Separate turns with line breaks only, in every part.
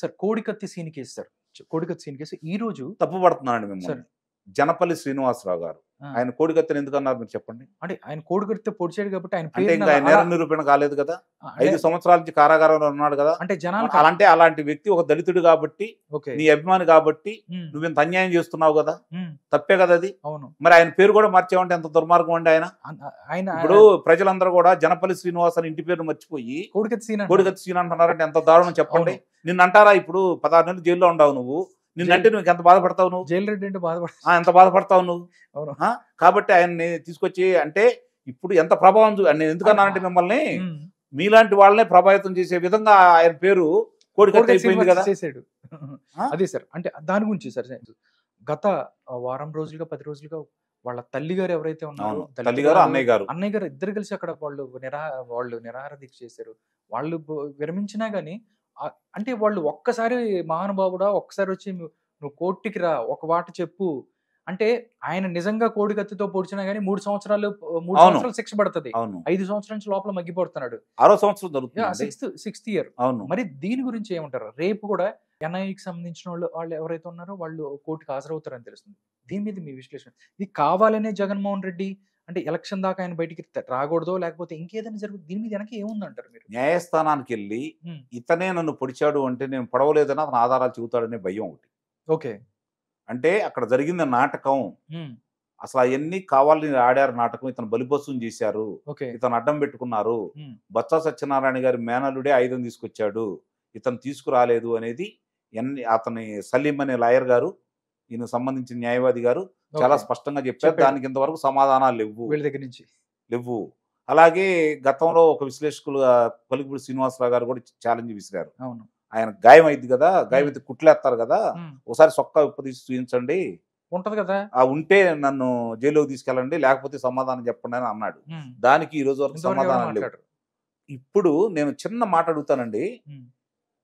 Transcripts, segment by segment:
Sir కోడికత్తి scene case sir. కోడికత్తి scene case ఈ రోజు
తప్పు పడుతున్నానండి మిమ్మల్ని.
సార్.
జనపల్లి శ్రీనివాసరావు గారు ఆయన కోడికత్తిని ఎందుకు అన్నారు మీరు చెప్పండి.
అంటే ఆయన కోడికత్తితో పొడిచాడు కాబట్టి ఆయన
అంటే ఇంకా ఆయన నేర నిరూపణ కాలేదు కదా, 5 సంవత్సరాల నుంచి కారాగారంలో ఉన్నాడు కదా.
అంటే జనాలు
అంటే అలాంటి వ్యక్తి ఒక దళితుడు కాబట్టి, నీ అభిమాని కాబట్టి నువ్వింత అన్యాయం చేస్తున్నావు కదా, తప్పే కదా అది.
అవును.
మరి ఆయన పేరు కూడా మార్చేవంటే ఎంత దుర్మార్గం అండి. ఆయన ఇప్పుడు ప్రజలందరూ కూడా జనపల్లి శ్రీనివాస్ అని ఇంటి పేరు మర్చిపోయి కోడికత్తి సీన్ అంటున్నారంటే ఎంత దారుణం చెప్పండి. నిన్ను అంటారా ఇప్పుడు 16 నెలలు జైల్లో ఉండవు నువ్వు, నిన్నంటే నువ్వు ఎంత బాధపడతావు నువ్వు,
జైలు రెడ్డి అంటే
ఎంత బాధపడతావు నువ్వు. కాబట్టి ఆయన్ని తీసుకొచ్చి అంటే ఇప్పుడు ఎంత ప్రభావం నేను ఎందుకన్నానంటే మిమ్మల్ని మీలాంటి వాళ్ళనే ప్రభావితం చేసే విధంగా ఆయన పేరు కోడికత్తి అయిపోయింది కదా.
అదే సార్, అంటే దాని గురించి సార్ గత వారం రోజులుగా 10 రోజులుగా వాళ్ళ తల్లి గారు ఎవరైతే ఉన్నారో,
తల్లిగారు
అన్నయ్య గారు ఇద్దరు కలిసి అక్కడ వాళ్ళు నిరాహార దీక్ష చేశారు. వాళ్ళు విరమించినా గానీ అంటే వాళ్ళు ఒక్కసారి మహానుభావుడా ఒక్కసారి వచ్చి నువ్వు కోర్టుకి రా, ఒక మాట చెప్పు అంటే ఆయన నిజంగా కోడికత్తితో పొడిచినా గానీ 3 సంవత్సరాలు శిక్ష పడుతుంది. 5 సంవత్సరాల నుంచి లోపల మగ్గిపోతున్నాడు.
6వ సంవత్సరం జరుగుతుంది,
6th ఇయర్. మరి దీని గురించి ఏమంటారు? రేపు కూడా ఎన్ఐఏకి సంబంధించిన వాళ్ళు ఎవరైతే ఉన్నారో వాళ్ళు కోర్టుకి హాజరవుతారని తెలుస్తుంది. దీని మీద మీ విశ్లేషణ. ఇది కావాలనే జగన్మోహన్ రెడ్డి అంటే ఎలక్షన్ దాకా ఆయన బయటికి రాకూడదో లేకపోతే ఇంకేదైనా జరుగుతుంది, దీని మీద వెనక ఏముందంటారు మీరు?
న్యాయస్థానానికి వెళ్ళి ఇతనే నన్ను పొడిచాడు అంటే నేను పొడవలేదని అతను ఆధారాలు చెబుతాడనే భయం ఒకటి.
ఓకే,
అంటే అక్కడ జరిగింది నాటకం, అసలు అవన్నీ కావాలని ఆడారు నాటకం, ఇతను బలిపశువుని చేశారు, ఇతను అడ్డం పెట్టుకున్నారు, బొత్స సత్యనారాయణ గారి మేనలుడే ఆయుధం తీసుకొచ్చాడు, ఇతను తీసుకురాలేదు అనేది అతని సలీం అనే లాయర్ గారు, ఈయన సంబంధించిన న్యాయవాది గారు చాలా స్పష్టంగా చెప్పారు. దానికి ఇంతవరకు సమాధానాలు లేవు, వీళ్ళ దగ్గర నుంచి లేవు. అలాగే గతంలో ఒక విశ్లేషకులుగా పలుకుపూడి శ్రీనివాసరావు గారు కూడా ఛాలెంజ్ విసిరారు. ఆయన గాయం అయింది కదా, గాయం అయితే కుట్లేస్తారు కదా, ఒకసారి సొక్క ఉప్పదీసి చూపించండి
ఉంటది కదా,
ఉంటే నన్ను జైల్లోకి తీసుకెళ్ళండి లేకపోతే సమాధానం చెప్పండి అని అన్నాడు. దానికి ఈ రోజు వరకు సమాధానం లేదు. ఇప్పుడు నేను చిన్న మాట అడుగుతానండి,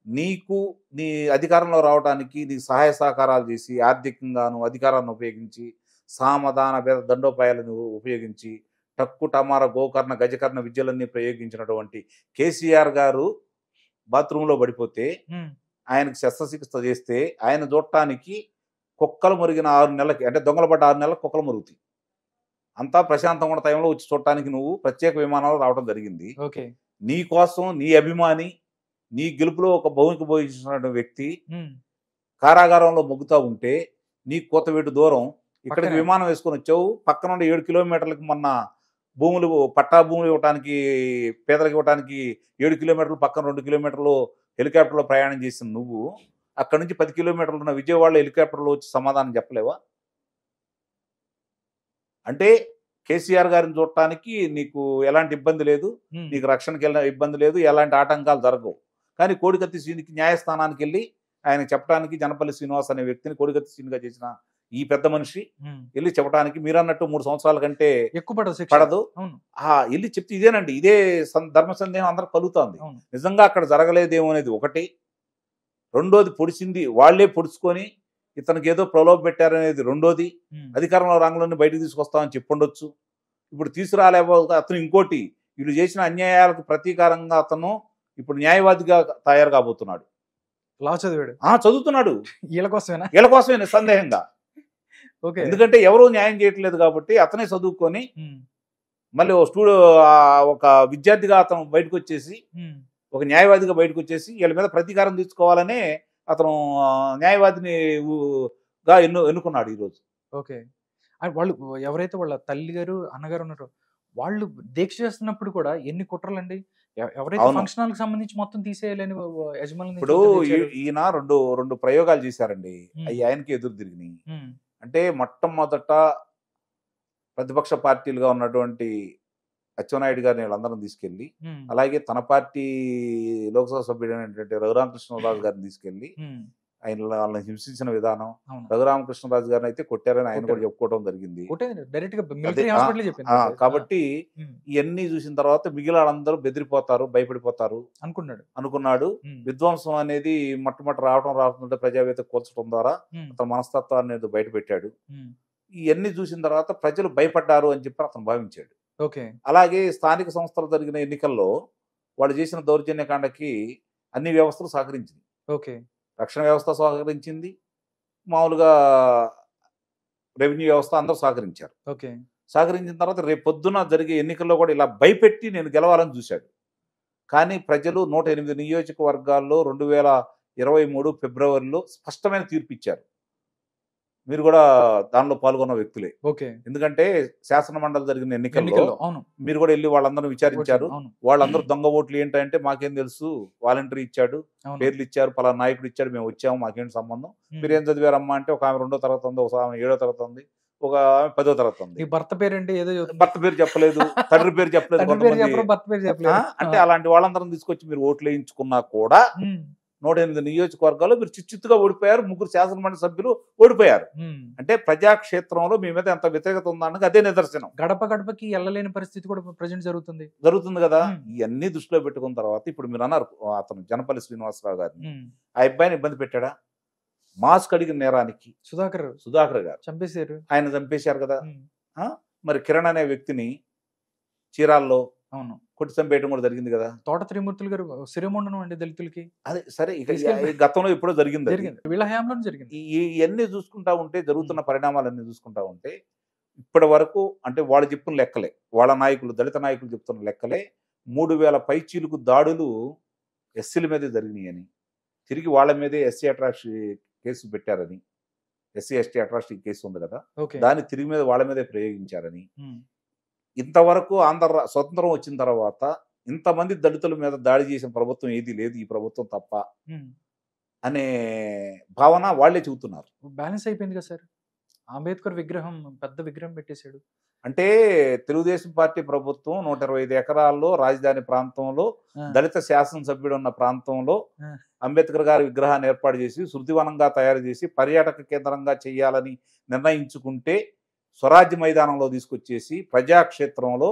నీకు నీ అధికారంలో రావడానికి నీ సహాయ సహకారాలు చేసి ఆర్థికంగాను అధికారాన్ని ఉపయోగించి సామధాన భేద దండోపాయాలను ఉపయోగించి టక్కు టమార గోకర్ణ గజకర్ణ విద్యలన్నీ ప్రయోగించినటువంటి కేసీఆర్ గారు బాత్రూంలో పడిపోతే ఆయనకు శస్త్రచికిత్స చేస్తే ఆయన చూడటానికి కుక్కలు మురిగిన 6 నెలలకి, అంటే దొంగలు పడ్డ 6 నెలలకు కుక్కలు మురుగుతాయి. అంతా ప్రశాంతంగా ఉన్న టైంలో వచ్చి చూడటానికి నువ్వు ప్రత్యేక విమానాలు రావడం జరిగింది. నీ కోసం నీ అభిమాని, నీ గెలుపులో ఒక భూమికి పోయించిన వ్యక్తి కారాగారంలో మొగ్గుతా ఉంటే నీ కోతవేటు దూరం ఇక్కడికి విమానం వేసుకొని వచ్చావు. పక్కన నుండి 7 కిలోమీటర్లకు మొన్న భూములు పట్టా భూములు ఇవ్వడానికి పేదలకు ఇవ్వడానికి 7 కిలోమీటర్లు పక్కన 2 కిలోమీటర్లు హెలికాప్టర్లో ప్రయాణం చేసిన నువ్వు అక్కడి నుంచి 10 కిలోమీటర్లు ఉన్న విజయవాడలో హెలికాప్టర్లో వచ్చి సమాధానం చెప్పలేవా? అంటే కేసీఆర్ గారిని చూడటానికి నీకు ఎలాంటి ఇబ్బంది లేదు, నీకు రక్షణకి వెళ్ళిన ఇబ్బంది లేదు, ఎలాంటి ఆటంకాలు జరగవు. కానీ కోడికత్తి సీన్కి న్యాయస్థానానికి వెళ్ళి ఆయన చెప్పడానికి జనపల్లి శ్రీనివాస్ అనే వ్యక్తిని కోడికత్తి సీన్గా చేసిన ఈ పెద్ద మనిషి వెళ్ళి చెప్పడానికి మీరన్నట్టు 3 సంవత్సరాల కంటే ఎక్కువ పడదు. వెళ్ళి చెప్తే ఇదేనండి, ఇదే ధర్మ సందేహం అందరికి కలుగుతుంది. నిజంగా అక్కడ జరగలేదేమో అనేది ఒకటి. రెండోది పొడిచింది వాళ్ళే పొడుచుకొని ఇతనికి ఏదో ప్రలోభ పెట్టారనేది రెండోది. అధికారంలో రంగంలోని బయటకు తీసుకొస్తామని చెప్పుండొచ్చు. ఇప్పుడు తీసుకురాలేకపోతే అతను ఇంకోటి, వీళ్ళు చేసిన అన్యాయాలకు ప్రతీకారంగా అతను ఇప్పుడు న్యాయవాదిగా తయారు కాబోతున్నాడు.
లా చదివాడు,
చదువుతున్నాడు
వీళ్ళ
కోసమే నిస్సందేహంగా. ఎందుకంటే ఎవరూ న్యాయం చేయట్లేదు కాబట్టి అతనే చదువుకొని మళ్ళీ ఒక విద్యార్థిగా అతను బయటకు వచ్చేసి ఒక న్యాయవాదిగా బయటకు వచ్చేసి వీళ్ళ మీద ప్రతీకారం తీసుకోవాలనే అతను న్యాయవాదిని ఎన్నుకున్నాడు ఈరోజు.
ఓకే, వాళ్ళు ఎవరైతే వాళ్ళ తల్లి గారు అన్నగారు ఉన్నారో వాళ్ళు దీక్ష చేస్తున్నప్పుడు కూడా ఎన్ని కుట్రలండి. ఎవరైతే ఫంక్షన్ హాల్ కి సంబంధించి మొత్తం తీసేయాలని యజమాని.
ఇప్పుడు ఈయన రెండు ప్రయోగాలు చేశారండి, అవి ఆయనకి ఎదురు తిరిగినాయి. అంటే మొట్టమొదట ప్రతిపక్ష పార్టీలుగా ఉన్నటువంటి అచ్చెన్నాయుడు గారిని వీళ్ళందరం తీసుకెళ్లి, అలాగే తన పార్టీ లోక్సభ సభ్యుడైనటువంటి రఘురామకృష్ణరాజు గారిని తీసుకెళ్లి ఆయన వాళ్ళని హింసించిన విధానం, రఘురామకృష్ణరాజు గారిని అయితే కొట్టారని ఆయన కూడా చెప్పుకోవడం జరిగింది. కాబట్టి ఇవన్నీ చూసిన తర్వాత మిగిలిన వాళ్ళందరూ బెదిరిపోతారు, భయపడిపోతారు అనుకున్నాడు. విధ్వంసం అనేది మొట్టమొదటి రావడం ప్రజావేత్త కూల్చడం ద్వారా అతని మనస్తత్వాన్ని అనేది బయట పెట్టాడు. ఇవన్నీ చూసిన తర్వాత ప్రజలు భయపడ్డారు అని చెప్పి అతను భావించాడు. అలాగే స్థానిక సంస్థలు జరిగిన ఎన్నికల్లో వాళ్ళు చేసిన దౌర్జన్యకాండకి అన్ని వ్యవస్థలు సహకరించింది. రక్షణ వ్యవస్థ సహకరించింది, మామూలుగా రెవెన్యూ వ్యవస్థ అందరూ సహకరించారు.
ఓకే.
సహకరించిన తర్వాత రేపు పొద్దున జరిగే ఎన్నికల్లో కూడా ఇలా భయపెట్టి నేను గెలవాలని చూశాడు. కానీ ప్రజలు 108 నియోజకవర్గాల్లో 2023 ఫిబ్రవరిలో స్పష్టమైన తీర్పు ఇచ్చారు. మీరు కూడా దానిలో పాల్గొన్న వ్యక్తులే.
ఓకే.
ఎందుకంటే శాసన మండలి జరిగిన ఎన్నికల్లో
ఎన్నికల్లో అవును.
మీరు కూడా వెళ్ళి వాళ్ళందరూ విచారించారు.
అవును.
వాళ్ళందరూ దొంగ ఓట్లు ఏంటంటే మాకేం తెలుసు, వాలంటీర్ ఇచ్చాడు,
అవును.
పేర్లు ఇచ్చారు, పలానా నాయకుడు ఇచ్చాడు, మేము వచ్చాము, మాకేంటి సంబంధం,
ఉమ్.
మీరు ఏం చదివారమ్మా అంటే ఒక ఆమె 2వ తరగతి ఉంది, ఒక ఆమె 7వ తరగతి ఉంది, ఒక ఆమె 10వ తరగతి ఉంది.
ఈ భర్త పేరేంటి ఏదో చెప్తుంది.
భర్త పేరు చెప్పలేదు, తండ్రి పేరు చెప్పలేదు,
తండ్రి పేరు
కొంతమంది
చెప్పరు, భర్త పేరు చెప్పలేదు.
అంటే అలాంటి వాళ్ళందరం తీసుకొచ్చి మీరు ఓట్లు వేయించుకున్నా కూడా 108 నియోజకవర్గాల్లో మీరు చిచ్చుగా ఓడిపోయారు. 3 శాసనమండలి సభ్యులు ఓడిపోయారు. అంటే ప్రజాక్షేత్రంలో మీ మీద ఎంత వ్యతిరేకత ఉందన్నది అదే నిదర్శనం.
గడప గడపకి వెళ్ళలేని పరిస్థితి కూడా ప్రజెంట్
జరుగుతుంది కదా. ఇవన్నీ దృష్టిలో పెట్టుకున్న తర్వాత ఇప్పుడు మీరు అన్నారు అతను జనపల్లి శ్రీనివాసరావు గారిని, ఆ అబ్బాయిని ఇబ్బంది పెట్టాడా? మాస్క్ అడిగిన నేరానికి సుధాకర్ గారు
చంపేశారు,
ఆయన చంపేశారు కదా. మరి కిరణ్ అనే వ్యక్తిని చీరాల్లో
అవును
కొట్టి చంపేయడం కూడా జరిగింది కదా.
తోట త్రిమూర్తులు గారు శిరోమండనం అండి దళితులకి.
అదే సరే, ఇక గతంలో ఎప్పుడో జరిగింది,
వీళ్ళ హయాంలో జరిగింది.
ఇవన్నీ చూసుకుంటా ఉంటే, జరుగుతున్న పరిణామాలన్నీ చూసుకుంటా ఉంటే ఇప్పటి వరకు అంటే వాళ్ళు చెప్తున్న లెక్కలే, వాళ్ళ నాయకులు దళిత నాయకులు చెప్తున్న లెక్కలే 3000 పైచీలకు దాడులు ఎస్సీల మీదే జరిగినాయని, తిరిగి వాళ్ళ మీదే ఎస్సీ అట్రాసిటీ కేసు పెట్టారని, ఎస్సీ ఎస్టీ అట్రాసిటీ కేసు ఉంది కదా, దాన్ని తిరిగి మీద వాళ్ళ మీదే ప్రయోగించారని, ఇంతవరకు ఆంధ్ర స్వతంత్రం వచ్చిన తర్వాత ఇంతమంది దళితుల మీద దాడి చేసిన ప్రభుత్వం ఏది లేదు, ఈ ప్రభుత్వం తప్ప అనే భావన వాళ్లే చెబుతున్నారు.
బ్యాలెన్స్ అయిపోయింది కదా సార్. అంబేద్కర్ విగ్రహం, పెద్ద విగ్రహం పెట్టేశాడు.
అంటే తెలుగుదేశం పార్టీ ప్రభుత్వం 125 ఎకరాల్లో రాజధాని ప్రాంతంలో దళిత శాసనసభ్యుడు ఉన్న ప్రాంతంలో అంబేద్కర్ గారి విగ్రహాన్ని ఏర్పాటు చేసి శృతివనంగా తయారు చేసి పర్యాటక కేంద్రంగా చేయాలని నిర్ణయించుకుంటే స్వరాజ్య మైదానంలో తీసుకొచ్చేసి ప్రజాక్షేత్రంలో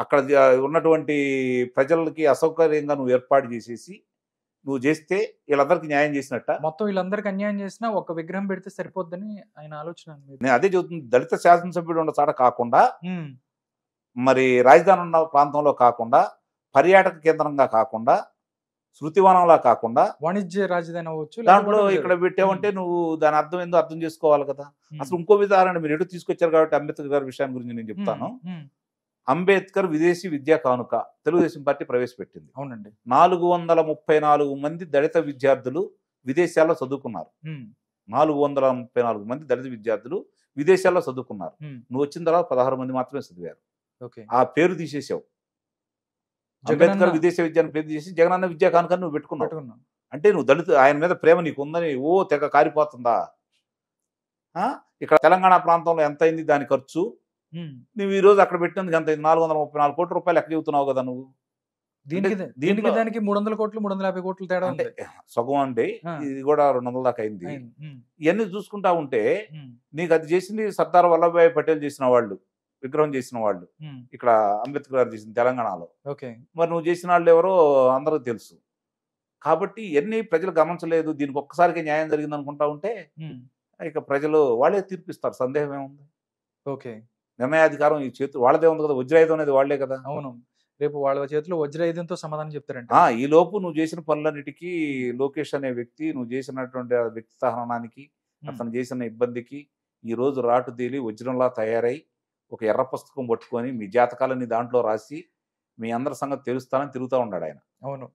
అక్కడ ఉన్నటువంటి ప్రజలకి అసౌకర్యంగా నువ్వు ఏర్పాటు చేసేసి నువ్వు చేస్తే వీళ్ళందరికీ న్యాయం చేసినట్ట.
మొత్తం వీళ్ళందరికీ అన్యాయం చేసినా ఒక విగ్రహం పెడితే సరిపోద్దని ఆయన ఆలోచన.
నేను అదే చెబుతుంది, దళిత శాసనసభ్యుడు ఉన్న చాట కాకుండా, మరి రాజధాని ఉన్న ప్రాంతంలో కాకుండా, పర్యాటక కేంద్రంగా కాకుండా, శృతివనంలా కాకుండా
వాణిజ్య రాజధాని అవ్వచ్చు,
దాంట్లో ఇక్కడ పెట్టావంటే నువ్వు దాని అర్థం ఏందో అర్థం చేసుకోవాలి కదా. అసలు ఇంకో విధానం మీరు ఎటు తీసుకొచ్చారు కాబట్టి అంబేద్కర్ గారి విషయాన్ని గురించి నేను చెప్తాను. అంబేద్కర్ విదేశీ విద్యా కానుక తెలుగుదేశం పార్టీ ప్రవేశపెట్టింది.
అవునండి.
434 మంది దళిత విద్యార్థులు విదేశాల్లో చదువుకున్నారు. 434 మంది దళిత విద్యార్థులు విదేశాల్లో చదువుకున్నారు. నువ్వు వచ్చిన తర్వాత 16 మంది మాత్రమే చదివారు. ఆ పేరు తీసేసావు. అంబేద్కర్ విదేశీ విద్యాన్ని పేరు తీసేసి జగనన్న విద్యా కానుక నువ్వు పెట్టుకున్నావు. అంటే నువ్వు దళిత ఆయన మీద ప్రేమ నీకు ఉందని తెగ కారిపోతుందా? ఇక్కడ తెలంగాణ ప్రాంతంలో ఎంత అయింది దాని ఖర్చు, నువ్వు ఈ రోజు అక్కడ పెట్టినందుకు ఎంత అయింది? 434 కోట్ల రూపాయలు ఎక్కడ చెబుతున్నావు కదా నువ్వు.
దీనికి దానికి 300 కోట్లు 350 కోట్లు తేడా
అంటే సగం అండి, ఇది కూడా 200 దాకా అయింది. ఇవన్నీ చూసుకుంటా ఉంటే నీకు అది చేసింది సర్దార్ వల్లభాయ్ పటేల్ చేసిన వాళ్ళు, విగ్రహం చేసిన వాళ్ళు, ఇక్కడ అంబేద్కర్ గారు చేసిన తెలంగాణలో. మరి నువ్వు చేసిన వాళ్ళు ఎవరో అందరికి తెలుసు. కాబట్టి ఇవన్నీ ప్రజలు గమనించలేదు. దీనికి ఒక్కసారికి న్యాయం జరిగింది అనుకుంటా ఉంటే ఇక ప్రజలు వాళ్ళే తీర్పిస్తారు, సందేహం ఏముంది. నిర్ణయాధికారం ఈ చేతులు వాళ్ళదే ఉంది కదా, వజ్రాయుధం అనేది వాళ్లే కదా.
అవును, రేపు వాళ్ళ చేతిలో వజ్రాయుధంతో సమాధానం చెప్తారంట.
ఈ లోపు నువ్వు చేసిన పనులన్నిటికీ లోకేష్ అనే వ్యక్తి నువ్వు చేసినటువంటి వ్యక్తి సహనానికి, అతను చేసిన ఇబ్బందికి ఈ రోజు రాటు తేలి వజ్రంలా తయారై ఒక ఎర్ర పుస్తకం పట్టుకొని మీ జాతకాలని దాంట్లో రాసి మీ అందరి సంగతి తెలుస్తానని తిరుగుతూ ఉన్నాడు ఆయన.
అవును,